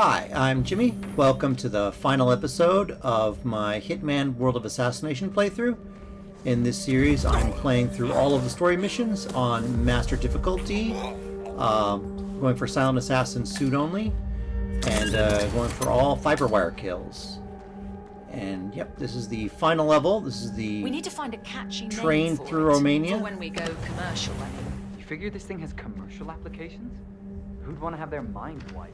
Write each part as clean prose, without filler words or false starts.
Hi, I'm Jimmy. Welcome to the final episode of my Hitman World of Assassination playthrough. In this series, I'm playing through all of the story missions on Master difficulty, going for Silent Assassin suit only, and going for all Fiberwire kills. And yep, this is the final level. This is the We need to find a catchy name train for through it, Romania. for when we go commercial. You figure this thing has commercial applications? Who'd want to have their mind wiped?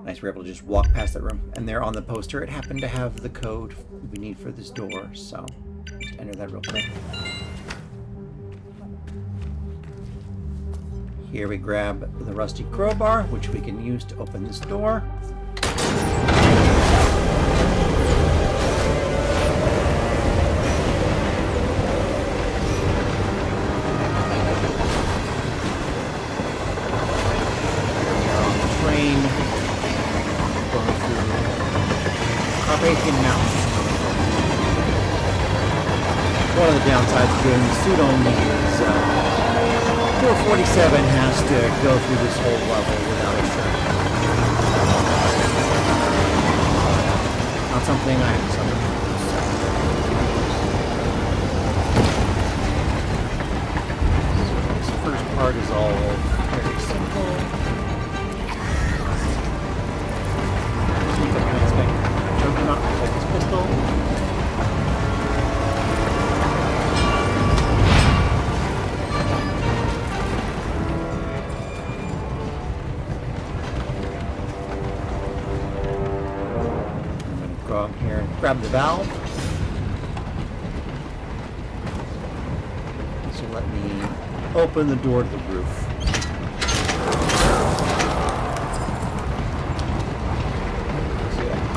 Nice, we're able to just walk past that room. And there on the poster, it happened to have the code we need for this door, so just enter that real quick. Here we grab the rusty crowbar, which we can use to open this door. One of the downsides of doing the suit only is 447 has to go through this whole level without a shirt. Not something I have to suffer through. This first part is all very simple. Not hold this pistol. I'm going to go out here and grab the valve. So let me open the door to the roof.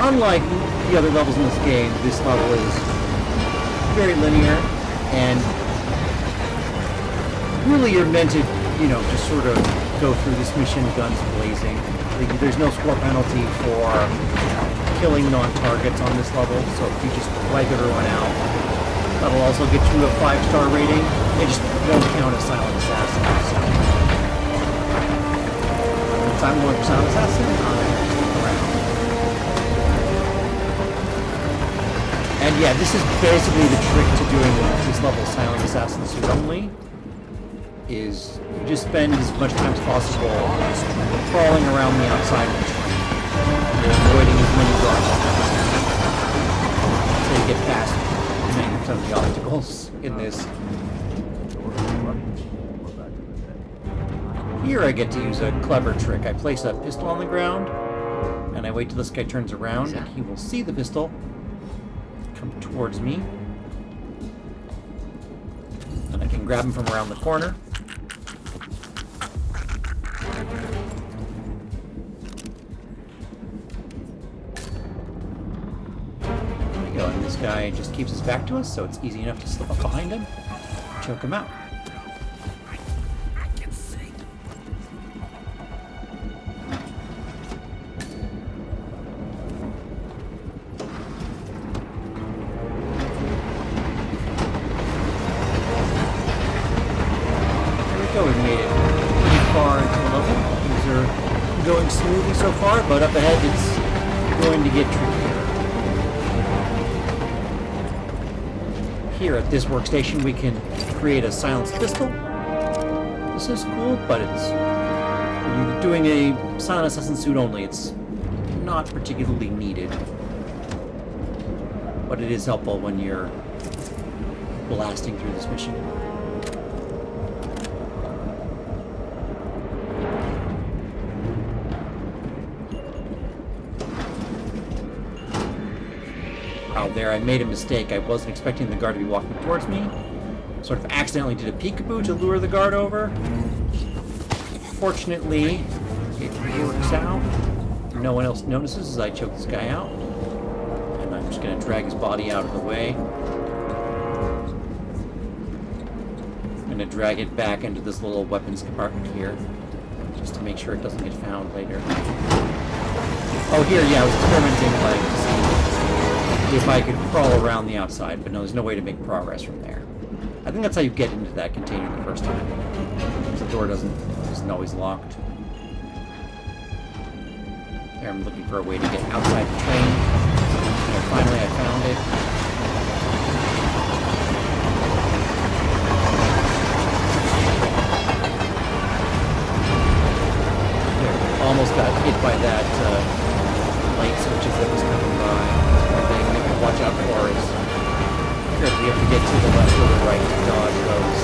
Unlike the other levels in this game, this level is very linear, and really you're meant to, just sort of go through this mission guns blazing. There's no score penalty for killing non-targets on this level, so if you just wipe everyone out, that'll also get you a 5-star rating. It just won't count as Silent Assassin. So, since I'm going for Silent Assassin, I'm sticking around. And yeah, this is basically the trick to doing this level Silent Assassin suit only, is you just spend as much time as possible crawling around the outside of the train. You're avoiding as many guards until you get past 90% of the obstacles in this. Here I get to use a clever trick. I place a pistol on the ground, and I wait till this guy turns around, and he will see the pistol come towards me, and I can grab him from around the corner. There we go, and this guy just keeps his back to us, so it's easy enough to slip up behind him, choke him out. We've made it pretty far into the level. Things are going smoothly so far, but up ahead it's going to get trickier. Here at this workstation we can create a silenced pistol. This is cool, but it's when you're doing a Silent Assassin suit only, it's not particularly needed. But it is helpful when you're blasting through this mission. There, I made a mistake. I wasn't expecting the guard to be walking towards me. Sort of accidentally did a peekaboo to lure the guard over. Fortunately, it works out. No one else notices as I choke this guy out. And I'm just going to drag his body out of the way. I'm going to drag it back into this little weapons compartment here, just to make sure it doesn't get found later. Oh, here, yeah, I was experimenting to see if I could crawl around the outside, but no, there's no way to make progress from there. I think that's how you get into that container the first time, because the door isn't always locked. There, I'm looking for a way to get outside the train. And finally, I found it. There, almost got hit by that light switches that was coming by. One thing we have to watch out for is we have to get to the left or the right to dodge those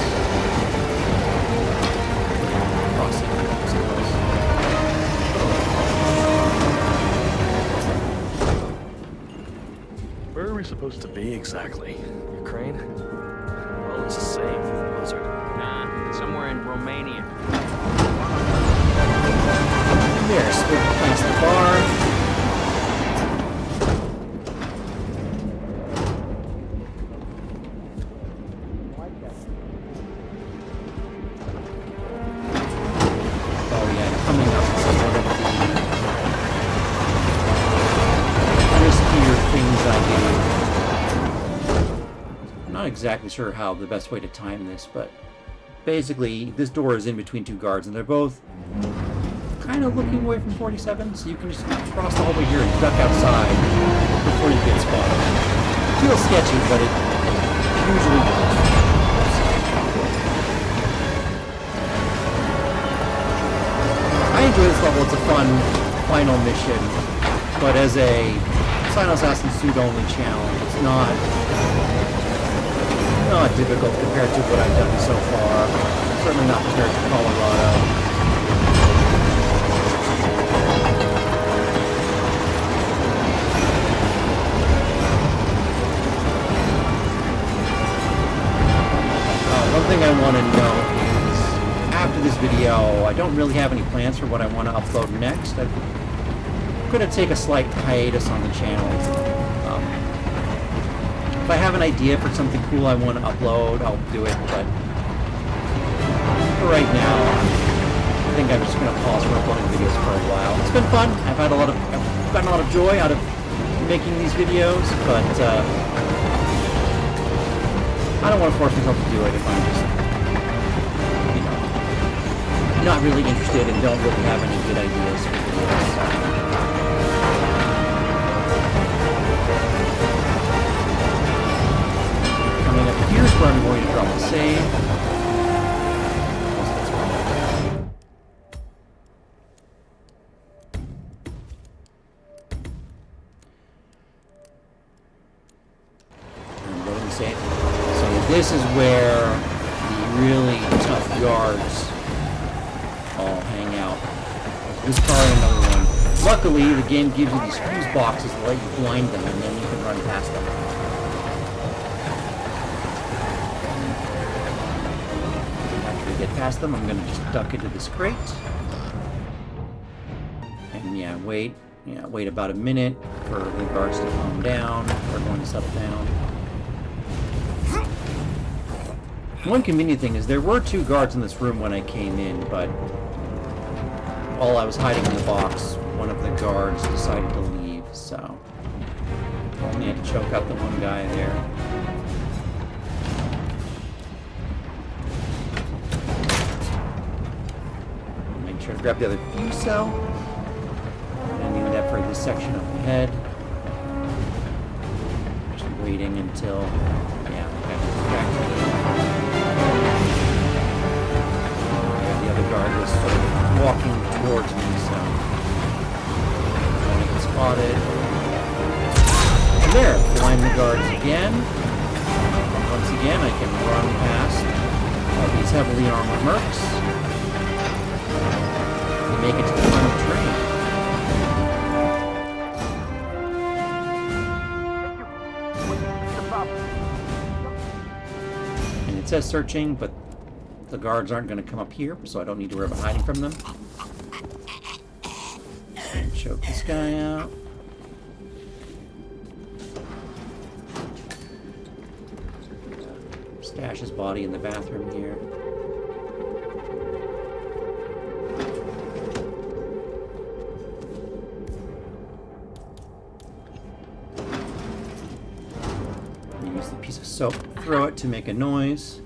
crossing obstacles. Where are we supposed to be exactly? Ukraine? Well, it's the same for the blizzard. Nah, somewhere in Romania. There, scoop past the bar. Oh yeah, coming up to one of the riskier things I do. I'm not exactly sure how the best way to time this, but basically this door is in between two guards and they're both kind of looking away from 47, so you can just cross the hallway here and duck outside before you get spotted. It feels sketchy, but it usually works. I enjoy this level. It's a fun final mission, but as a Silent Assassin suit-only challenge, it's not difficult compared to what I've done so far. Certainly not compared to Colorado. One thing I want to note is, after this video, I don't really have any plans for what I want to upload next. I'm going to take a slight hiatus on the channel. If I have an idea for something cool I want to upload, I'll do it, but for right now, I think I'm just going to pause from uploading videos for a while. It's been fun. I've gotten a lot of joy out of making these videos, but I don't want to force myself to do it if I'm just, not really interested and don't really have any good ideas for videos. Coming up here's where I'm going to drop the save. I'm going to save. So this is where the really tough guards all hang out. This car and another one. Luckily, the game gives you these fuse boxes to let you blind them, and then you can run past them. After we get past them, I'm going to just duck into this crate. And yeah, wait about a minute for the guards to calm down, for everyone to settle down. One convenient thing is there were two guards in this room when I came in, but while I was hiding in the box, one of the guards decided to leave, so only had to choke out the one guy there. Make sure to grab the other fuse cell. I need that for this section up ahead. Just waiting until, the other guard was sort of walking towards me, so I get spotted. And there, blind the guards again. Once again, I can run past all these heavily armored mercs and make it to the front of the train. And it says searching, but the guards aren't going to come up here, so I don't need to worry about hiding from them. Choke this guy out. Stash his body in the bathroom here. Use the piece of soap, throw it to make a noise.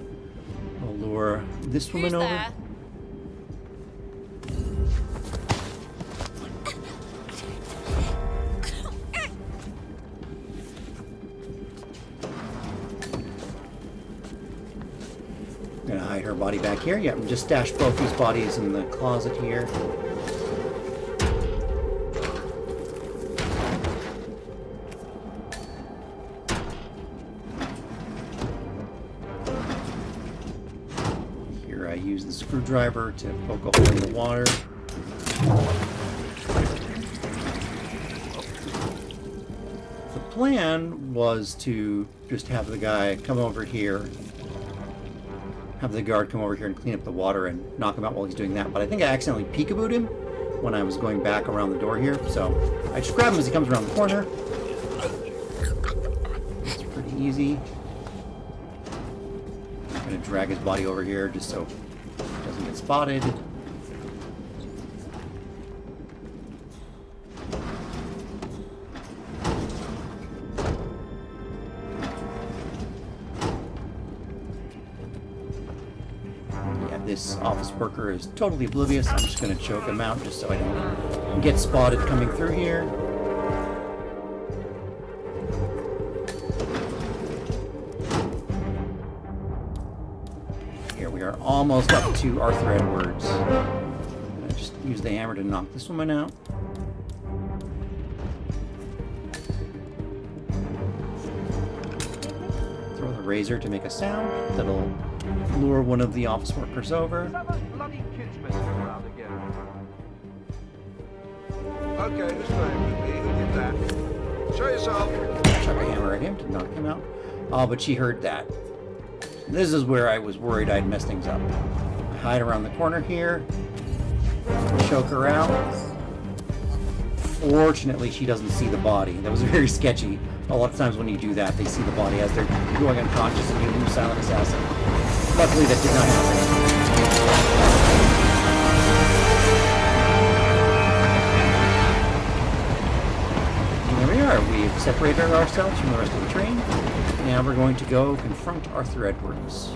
I'll lure this woman over. hide her body back here. Yep, just stash both these bodies in the closet here. Here I use the screwdriver to poke a hole in the water. The plan was to just have the guy come over here, have the guard come over here and clean up the water and knock him out while he's doing that, but I think I accidentally peekabooed him when I was going back around the door here, so I just grab him as he comes around the corner. It's pretty easy. I'm gonna drag his body over here just so he doesn't get spotted. This office worker is totally oblivious. I'm just going to choke him out just so I don't get spotted coming through here. Here we are almost up to Arthur Edwards. I'm gonna just use the hammer to knock this woman out. Throw the razor to make a sound that'll lure one of the office workers over. Okay, who's playing with me? Who did that? Show yourself. Chuck a hammer at him to knock him out. Oh, but she heard that. This is where I was worried I'd mess things up. I hide around the corner here. Choke her out. Fortunately, she doesn't see the body. That was very sketchy. A lot of times when you do that, they see the body as they're going unconscious and you lose Silent Assassin. Luckily, that did not happen. And there we are. We've separated ourselves from the rest of the train. Now we're going to go confront Arthur Edwards.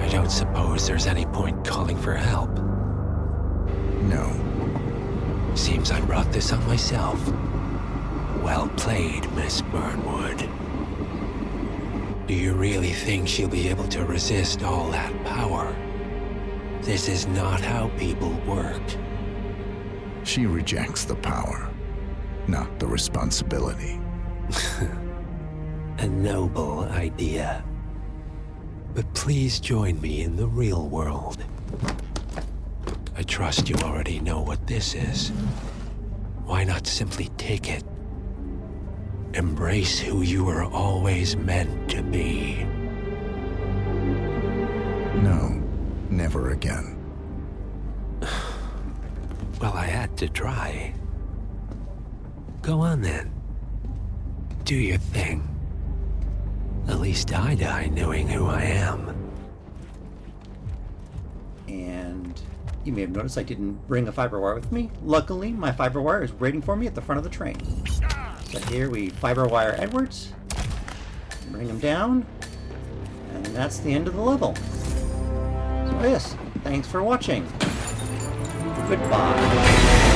I don't suppose there's any point calling for help. No. Seems I brought this on myself. Well played, Miss Burnwood. Do you really think she'll be able to resist all that power? This is not how people work. She rejects the power, not the responsibility. A noble idea. But please join me in the real world. I trust you already know what this is. Why not simply take it? Embrace who you were always meant to be. No, never again. Well, I had to try. Go on then. Do your thing. At least I die knowing who I am. And you may have noticed I didn't bring a Fiberwire with me. Luckily, my Fiberwire is waiting for me at the front of the train. So here we Fiberwire Edwards, bring him down, and that's the end of the level. So yes, thanks for watching. Goodbye.